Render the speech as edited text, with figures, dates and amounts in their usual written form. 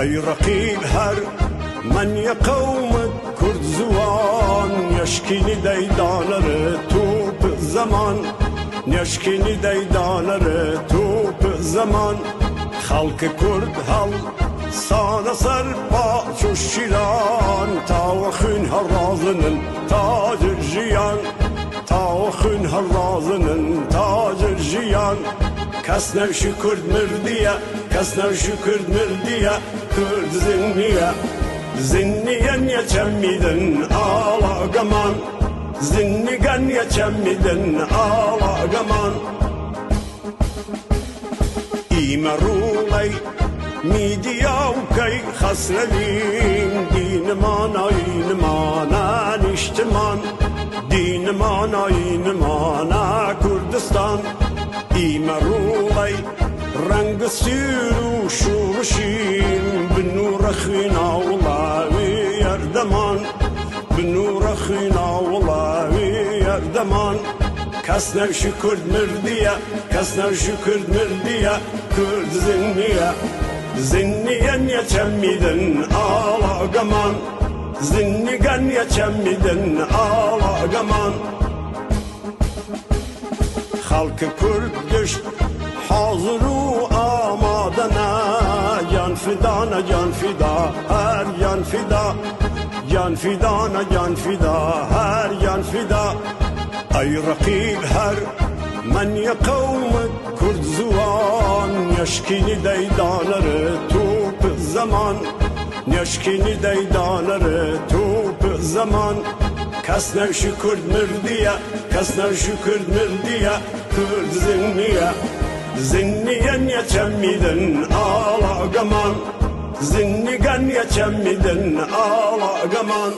أي رقيب هر من يقوم كرد زوان يشكيني ديدانر توب زمان يشكيني ديدانر توب زمان خلق كرد هل sana serpa şu şiran Tavakın harrazının tacı jiyan Tavakın harrazının tacı jiyan Kasnev şu Kurd mirdiye Kasnev şu Kurd mirdiye Kurd zinniye Zinniyen yeçemmidin ala gaman Zinnigen yeçemmidin ala gaman İmerulay ميديا وكي خسرين دين مانا نشتمان دين مانا كردستان إيمروغي رنگ سيرو شورشين بنور خينا والله يردمان بنور خينا والله يردمان كسنا شكرد مردية كسنا شكرد مردية كرد زنية Zinniyen yeçemmidin ala gaman Zinnigen yeçemmidin ala gaman Halkı Kurdiş hazıru amadana Can fidana can fida her yan fida Can fidana can fida her yan fida Ay rakib her من يقوم كرد زوان يشكيني ديدانر توب زمان يشكيني ديدانر توب زمان كسنا شو كرد مردية كسنا شو كرد مردية كرد زنية زنيا يتشمدن آلا قمان زنيا يتشمدن آلا قمان